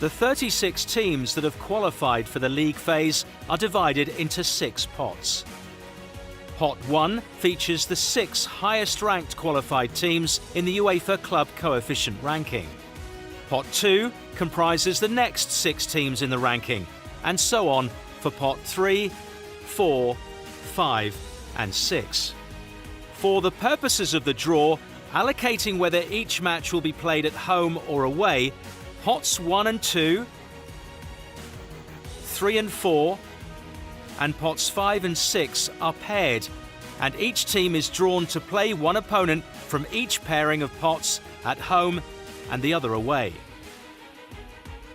The 36 teams that have qualified for the league phase are divided into 6 pots. Pot 1 features the 6 highest-ranked qualified teams in the UEFA Club Coefficient ranking. Pot 2 comprises the next 6 teams in the ranking, and so on for Pot 3, 4, 5 and 6. For the purposes of the draw, allocating whether each match will be played at home or away, Pots 1 and 2, 3 and 4, and Pots 5 and 6 are paired, and each team is drawn to play one opponent from each pairing of pots at home and the other away.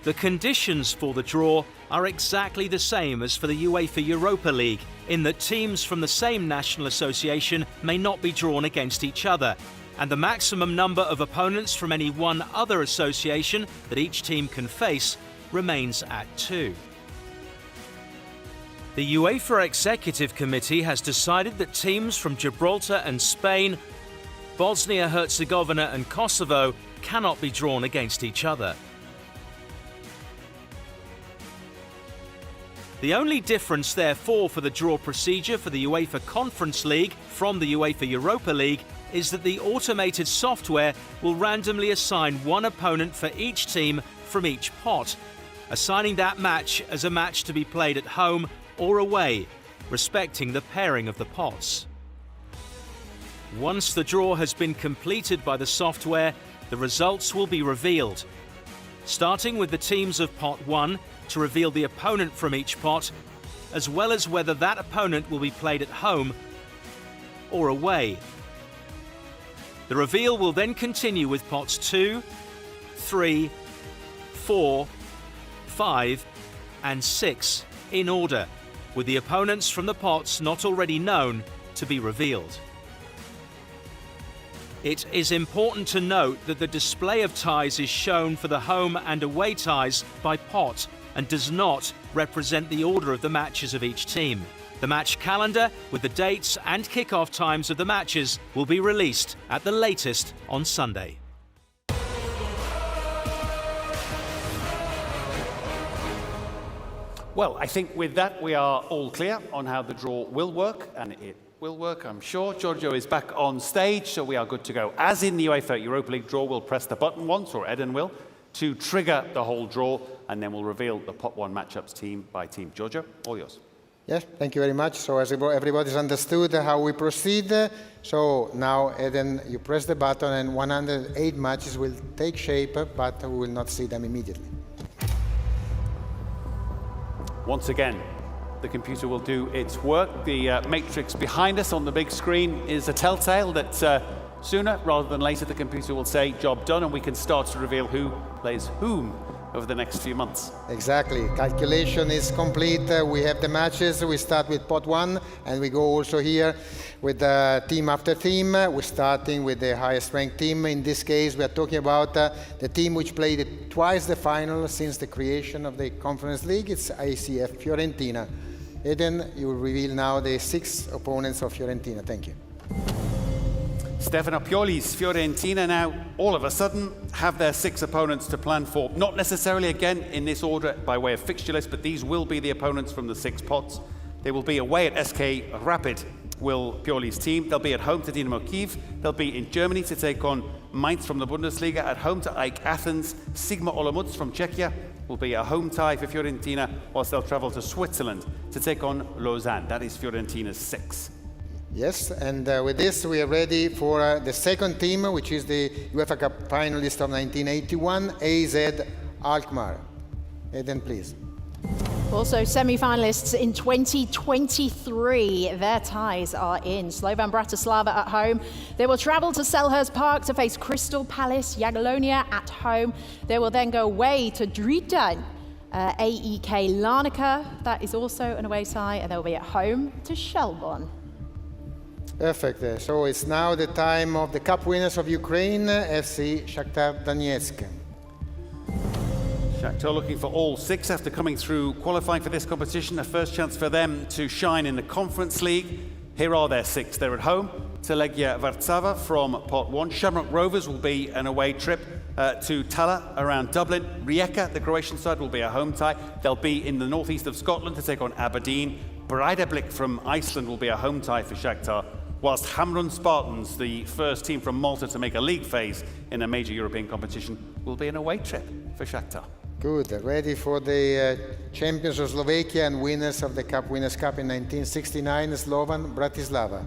The conditions for the draw are exactly the same as for the UEFA Europa League, in that teams from the same national association may not be drawn against each other, and the maximum number of opponents from any one other association that each team can face remains at 2. The UEFA Executive Committee has decided that teams from Gibraltar and Spain, Bosnia-Herzegovina and Kosovo cannot be drawn against each other. The only difference, therefore, for the draw procedure for the UEFA Conference League from the UEFA Europa League is that the automated software will randomly assign one opponent for each team from each pot, assigning that match as a match to be played at home or away, respecting the pairing of the pots. Once the draw has been completed by the software, the results will be revealed, starting with the teams of Pot 1 to reveal the opponent from each pot, as well as whether that opponent will be played at home or away. The reveal will then continue with Pots 2, 3, 4, 5 and 6 in order, with the opponents from the pots not already known to be revealed. It is important to note that the display of ties is shown for the home and away ties by pot and does not represent the order of the matches of each team. The match calendar with the dates and kick-off times of the matches will be released at the latest on Sunday. Well, I think with that we are all clear on how the draw will work, and it will work, I'm sure. Giorgio is back on stage, so we are good to go. As in the UEFA Europa League draw, we'll press the button once, or Eden will, to trigger the whole draw, and then we'll reveal the Pot 1 matchups team by team. Giorgio, all yours. Yes, thank you very much. So as everybody's understood how we proceed, so now, Eden, you press the button and 108 matches will take shape, but we will not see them immediately. Once again, the computer will do its work. The matrix behind us on the big screen is a telltale that sooner rather than later the computer will say, job done, and we can start to reveal who plays whom over the next few months. Exactly. Calculation is complete. We have the matches. We start with Pot 1, and we go also here with team after team. We're starting with the highest ranked team. In this case, we are talking about the team which played twice the final since the creation of the Conference League. It's ICF Fiorentina. Eden, you will reveal now the 6 opponents of Fiorentina. Thank you. Stefano Pioli's Fiorentina now, all of a sudden, have their 6 opponents to plan for. Not necessarily, again, in this order by way of fixture list, but these will be the opponents from the 6 pots. They will be away at SK Rapid, will Pioli's team. They'll be at home to Dynamo Kyiv. They'll be in Germany to take on Mainz from the Bundesliga, at home to AEK Athens. Sigma Olomouc from Czechia will be a home tie for Fiorentina, whilst they'll travel to Switzerland to take on Lausanne. That is Fiorentina's 6. Yes, and with this we are ready for the second team, which is the UEFA Cup finalist of 1981, AZ Alkmaar. Eden, please. Also semi-finalists in 2023, their ties are in. Slovan Bratislava at home. They will travel to Selhurst Park to face Crystal Palace. Jagiellonia at home. They will then go away to Drita. AEK Larnaca, that is also an away tie, and they'll be at home to Shelbourne. Perfect. So it's now the time of the cup winners of Ukraine, FC Shakhtar Donetsk. Shakhtar looking for all 6 after coming through qualifying for this competition. A first chance for them to shine in the Conference League. Here are their 6. They're at home to Legia Warszawa from Pot 1. Shamrock Rovers will be an away trip to Tala around Dublin. Rijeka, the Croatian side, will be a home tie. They'll be in the northeast of Scotland to take on Aberdeen. Breidablik from Iceland will be a home tie for Shakhtar, whilst Hamrun Spartans, the first team from Malta to make a league phase in a major European competition, will be an away trip for Shakhtar. Good, ready for the champions of Slovakia and winners of the Winners' Cup in 1969, Slovan Bratislava.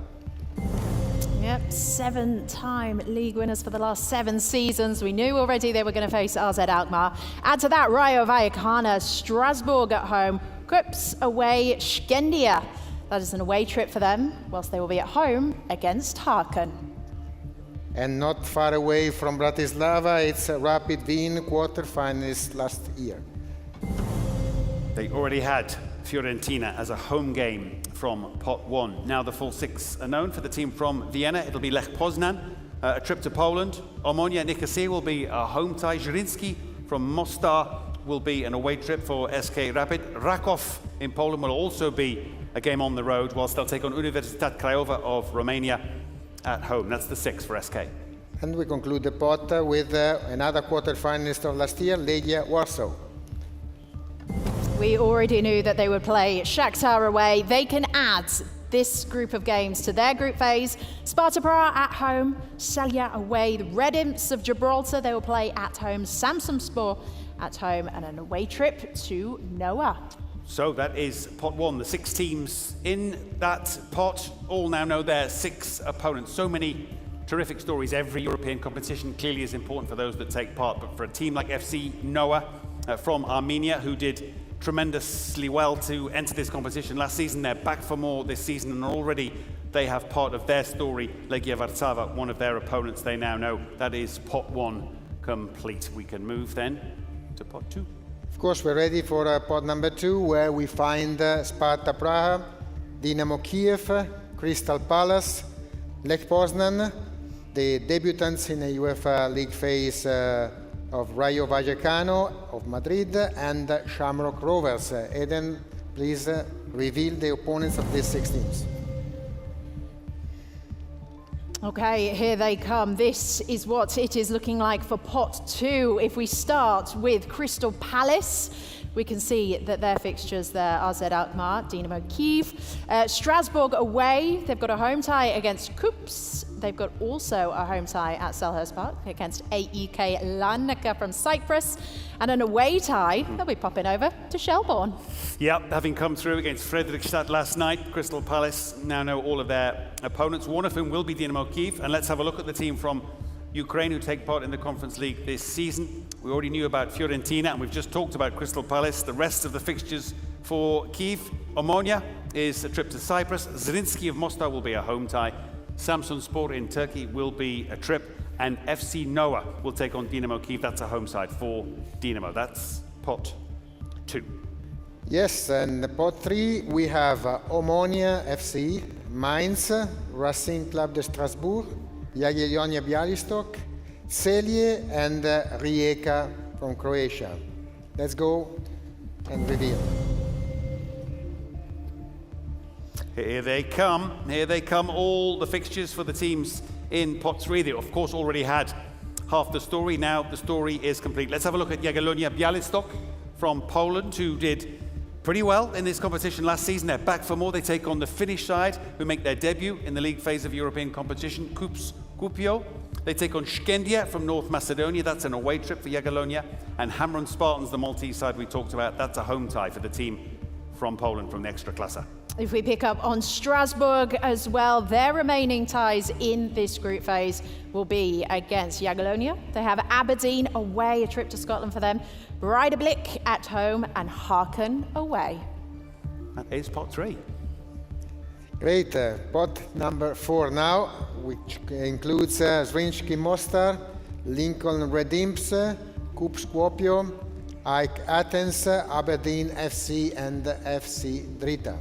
Yep, 7-time league winners for the last 7 seasons. We knew already they were going to face AZ Alkmaar. Add to that Rayo Vallecano, Strasbourg at home, Kups away, Skendia. That is an away trip for them, whilst they will be at home against Haken. And not far away from Bratislava, it's Rapid Wien quarter-finalists last year. They already had Fiorentina as a home game from Pot 1. Now the full 6 are known for the team from Vienna. It'll be Lech Poznan, a trip to Poland. Omonia Nicosia will be a home tie. Zrinjski from Mostar will be an away trip for SK Rapid. Rakov in Poland will also be a game on the road, whilst they'll take on Universitat Craiova of Romania at home. That's the 6 for SK. And we conclude the pot with another quarter-finalist of last year, Legia Warsaw. We already knew that they would play Shakhtar away. They can add this group of games to their group phase. Sparta Praha at home, Celje away. The Red Imps of Gibraltar, they will play at home. Samsunspor at home, and an away trip to Noah. So that is pot 1. The 6 teams in that pot all now know their 6 opponents. So many terrific stories. Every European competition clearly is important for those that take part. But for a team like FC Noah from Armenia, who did tremendously well to enter this competition last season, they're back for more this season, and already they have part of their story. Legia Warszawa, one of their opponents, they now know. That is pot 1 complete. We can move then to pot 2. Of course, we're ready for pot number 2, where we find Sparta Praha, Dynamo Kiev, Crystal Palace, Lech Poznan, the debutants in the UEFA League phase of Rayo Vallecano of Madrid, and Shamrock Rovers. Eden, please reveal the opponents of these 6 teams. Okay, here they come. This is what it is looking like for pot 2. If we start with Crystal Palace, we can see that their fixtures there are AZ Alkmaar, Dynamo Kiev. Strasbourg away, they've got a home tie against Kups. They've got also a home tie at Selhurst Park against AEK Larnaca from Cyprus. And an away tie, they'll be popping over to Shelbourne. Yep, having come through against Fredrikstad last night, Crystal Palace now know all of their opponents, one of whom will be Dynamo Kiev. And let's have a look at the team from Ukraine who take part in the Conference League this season. We already knew about Fiorentina, and we've just talked about Crystal Palace. The rest of the fixtures for Kiev: Omonia is a trip to Cyprus. Zrinjski of Mostar will be a home tie. Samsunspor in Turkey will be a trip. And FC Noah will take on Dynamo Kiev. That's a home side for Dynamo. That's pot 2. Yes, and pot 3, we have Omonia FC, Mainz, Racing Club de Strasbourg, Jagiellonia Bialystok, Celje, and Rijeka from Croatia. Let's go and reveal. Here they come. Here they come. All the fixtures for the teams in pot 3. They, of course, already had half the story. Now the story is complete. Let's have a look at Jagiellonia Bialystok from Poland, who did pretty well in this competition last season. They're back for more. They take on the Finnish side, who make their debut in the league phase of European competition, Kups Kuopio. They take on Skendia from North Macedonia. That's an away trip for Jagiellonia. And Hamrun Spartans, the Maltese side we talked about, that's a home tie for the team from Poland from the Ekstraklasa. If we pick up on Strasbourg as well, their remaining ties in this group phase will be against Jagiellonia. They have Aberdeen away, a trip to Scotland for them. Breidablik at home, and Haken away. That is pot 3. Great. Pot number 4 now, which includes Zrinjski Mostar, Lincoln Red Imps, Kups Kuopio, AEK Athens, Aberdeen FC, and FC Drita.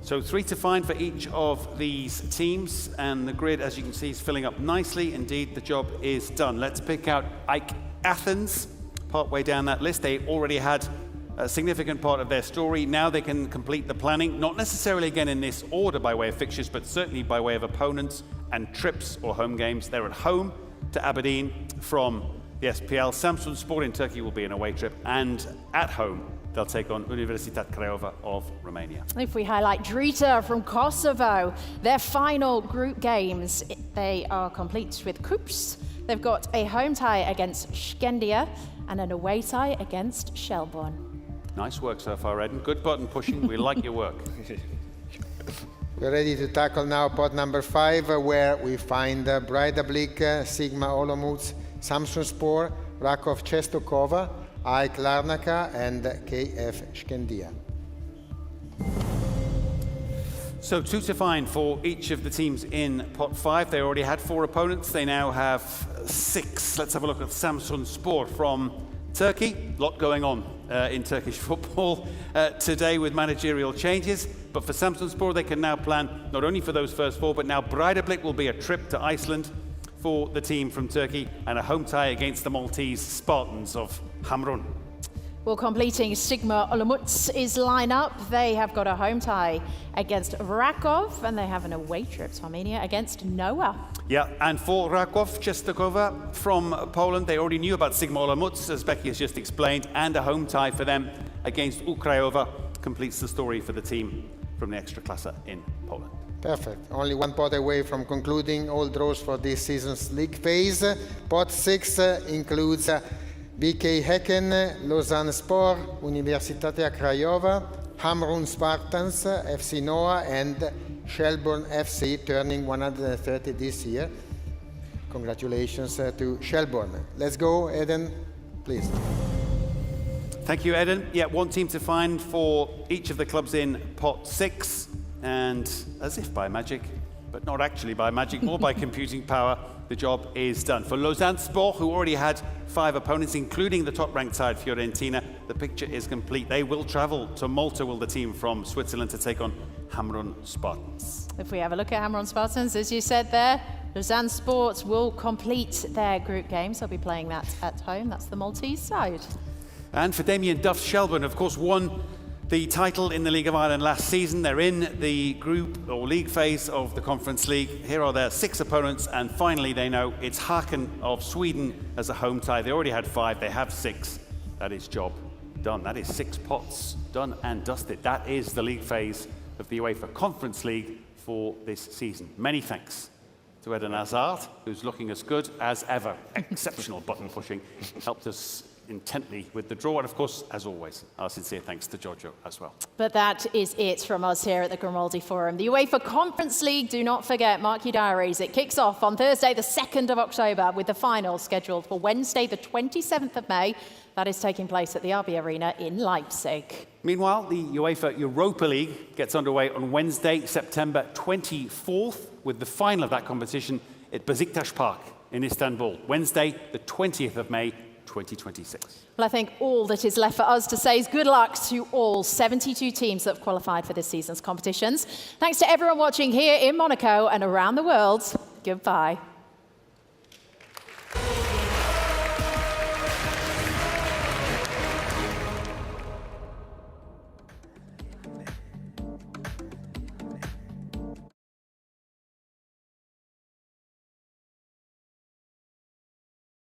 So 3 to find for each of these teams, and the grid, as you can see, is filling up nicely. Indeed, the job is done. Let's pick out AEK Athens, partway down that list. They already had a significant part of their story. Now they can complete the planning, not necessarily again in this order by way of fixtures, but certainly by way of opponents and trips or home games. They're at home to Aberdeen from the SPL. Samsunspor in Turkey will be an away trip, and at home they'll take on Universitat Craiova of Romania. If we highlight Drita from Kosovo, their final group games, they are complete with coups. They've got a home tie against Skendia and an away tie against Shelbourne. Nice work so far, Eden. Good button pushing. We like your work. We're ready to tackle now pot number 5, where we find Breidablik, Sigma Olomouc, Samsunspor, Rakov Czestochowa, AEK Larnaca, and KF Skendia. So 2 to find for each of the teams in pot 5. They already had 4 opponents. They now have 6. Let's have a look at Samsunspor from Turkey. A lot going on in Turkish football today with managerial changes. But for Samsunspor, they can now plan not only for those first 4, but now Breidablik will be a trip to Iceland for the team from Turkey, and a home tie against the Maltese Spartans of Hamrun. Well, completing Sigma Olomouc's lineup, they have got a home tie against Rakov, and they have an away trip to Armenia against Noah. Yeah, and for Rakov Czestochowa from Poland, they already knew about Sigma Olomouc, as Becky has just explained, and a home tie for them against Craiova completes the story for the team from the Ekstraklasa in Poland. Perfect. Only 1 pot away from concluding all draws for this season's league phase. Pot 6 includes BK Häcken, Lausanne Sport, Universitatea Craiova, Hamrun Spartans, FC Noah, and Shelbourne FC, turning 130 this year. Congratulations to Shelbourne. Let's go, Eden, please. Thank you, Eden. Yeah, 1 team to find for each of the clubs in pot 6. And as if by magic, but not actually by magic, more by computing power, the job is done. For Lausanne Sport, who already had 5 opponents, including the top-ranked side Fiorentina, the picture is complete. They will travel to Malta, will the team from Switzerland, to take on Hamrun Spartans. If we have a look at Hamrun Spartans, as you said there, Lausanne Sports will complete their group games. They'll be playing that at home. That's the Maltese side. And for Damien Duff's Shelbourne, of course, won the title in the League of Ireland last season. They're in the group or league phase of the Conference League. Here are their 6 opponents, and finally they know it's Häcken of Sweden as a home tie. They already had 5, they have 6. That is job done. That is 6 pots done and dusted. That is the league phase of the UEFA Conference League for this season. Many thanks to Eden Hazard, who's looking as good as ever. Exceptional button pushing. Helped us intently with the draw, and of course, as always, our sincere thanks to Giorgio as well. But that is it from us here at the Grimaldi Forum. The UEFA Conference League, do not forget, mark your diaries, it kicks off on Thursday the 2nd of October with the final scheduled for Wednesday the 27th of May. That is taking place at the RB Arena in Leipzig. Meanwhile, the UEFA Europa League gets underway on Wednesday, September 24th, with the final of that competition at Besiktas Park in Istanbul, Wednesday the 20th of May, 2026. Well, I think all that is left for us to say is good luck to all 72 teams that have qualified for this season's competitions. Thanks to everyone watching here in Monaco and around the world. Goodbye.